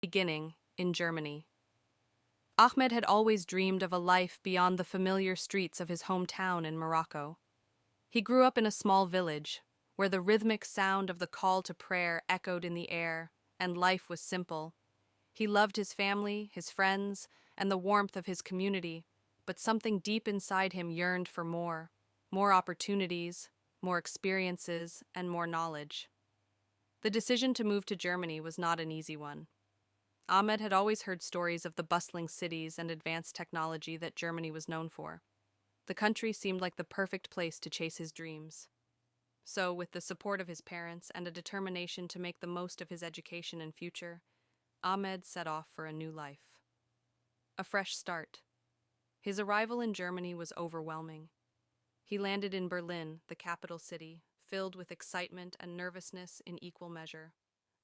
Beginning in Germany. Ahmed had always dreamed of a life beyond the familiar streets of his hometown in Morocco. He grew up in a small village, where the rhythmic sound of the call to prayer echoed in the air, and life was simple. He loved his family, his friends, and the warmth of his community, but something deep inside him yearned for more opportunities, more experiences, and more knowledge. The decision to move to Germany was not an easy one. Ahmed had always heard stories of the bustling cities and advanced technology that Germany was known for. The country seemed like the perfect place to chase his dreams. So, with the support of his parents and a determination to make the most of his education and future, Ahmed set off for a new life. A fresh start. His arrival in Germany was overwhelming. He landed in Berlin, the capital city, filled with excitement and nervousness in equal measure.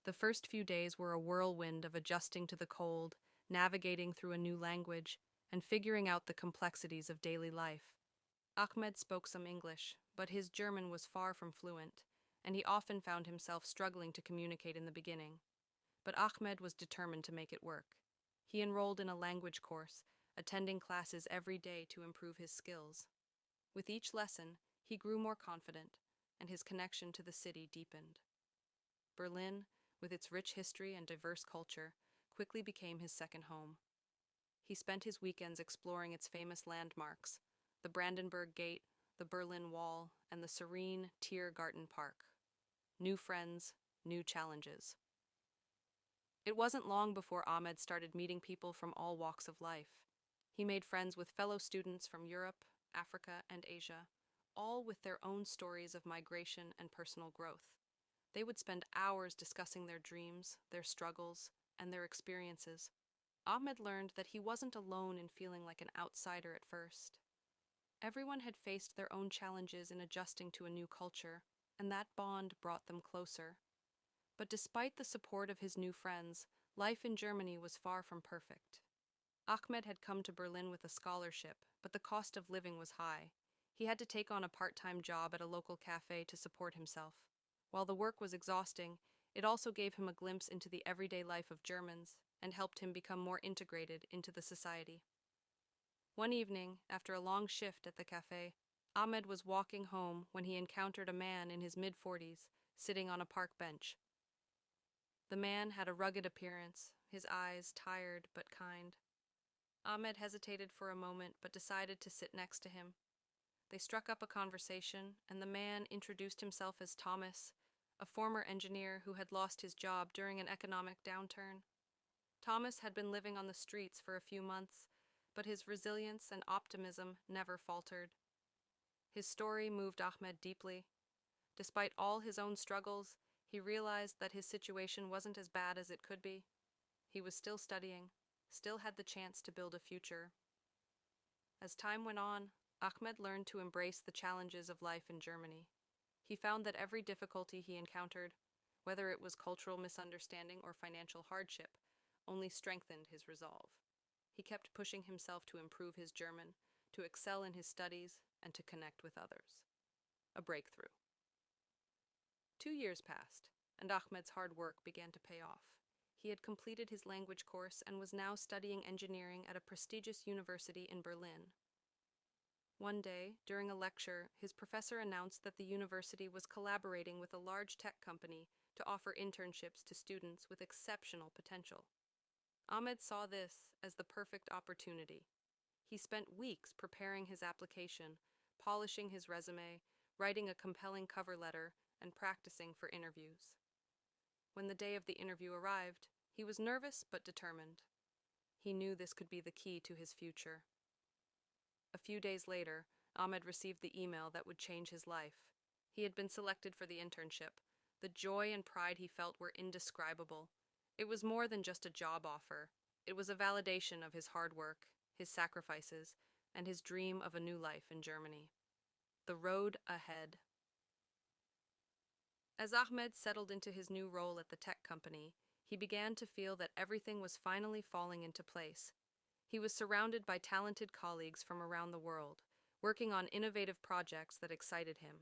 The first few days were a whirlwind of adjusting to the cold, navigating through a new language, and figuring out the complexities of daily life. Ahmed spoke some English, but his German was far from fluent, and he often found himself struggling to communicate in the beginning. But Ahmed was determined to make it work. He enrolled in a language course, attending classes every day to improve his skills. With each lesson, he grew more confident, and his connection to the city deepened. Berlin, with its rich history and diverse culture, quickly became his second home. He spent his weekends exploring its famous landmarks, the Brandenburg Gate, the Berlin Wall, and the serene Tiergarten Park. New friends, new challenges. It wasn't long before Ahmed started meeting people from all walks of life. He made friends with fellow students from Europe, Africa, and Asia, all with their own stories of migration and personal growth. They would spend hours discussing their dreams, their struggles, and their experiences. Ahmed learned that he wasn't alone in feeling like an outsider at first. Everyone had faced their own challenges in adjusting to a new culture, and that bond brought them closer. But despite the support of his new friends, life in Germany was far from perfect. Ahmed had come to Berlin with a scholarship, but the cost of living was high. He had to take on a part-time job at a local cafe to support himself. While the work was exhausting, it also gave him a glimpse into the everyday life of Germans and helped him become more integrated into the society. One evening, after a long shift at the cafe, Ahmed was walking home when he encountered a man in his mid-40s, sitting on a park bench. The man had a rugged appearance, his eyes tired but kind. Ahmed hesitated for a moment but decided to sit next to him. They struck up a conversation, and the man introduced himself as Thomas, a former engineer who had lost his job during an economic downturn. Thomas had been living on the streets for a few months, but his resilience and optimism never faltered. His story moved Ahmed deeply. Despite all his own struggles, he realized that his situation wasn't as bad as it could be. He was still studying, still had the chance to build a future. As time went on, Ahmed learned to embrace the challenges of life in Germany. He found that every difficulty he encountered, whether it was cultural misunderstanding or financial hardship, only strengthened his resolve. He kept pushing himself to improve his German, to excel in his studies, and to connect with others. A breakthrough. 2 years passed, and Ahmed's hard work began to pay off. He had completed his language course and was now studying engineering at a prestigious university in Berlin. One day, during a lecture, his professor announced that the university was collaborating with a large tech company to offer internships to students with exceptional potential. Ahmed saw this as the perfect opportunity. He spent weeks preparing his application, polishing his resume, writing a compelling cover letter, and practicing for interviews. When the day of the interview arrived, he was nervous but determined. He knew this could be the key to his future. A few days later, Ahmed received the email that would change his life. He had been selected for the internship. The joy and pride he felt were indescribable. It was more than just a job offer. It was a validation of his hard work, his sacrifices, and his dream of a new life in Germany. The road ahead. As Ahmed settled into his new role at the tech company, he began to feel that everything was finally falling into place. He was surrounded by talented colleagues from around the world, working on innovative projects that excited him.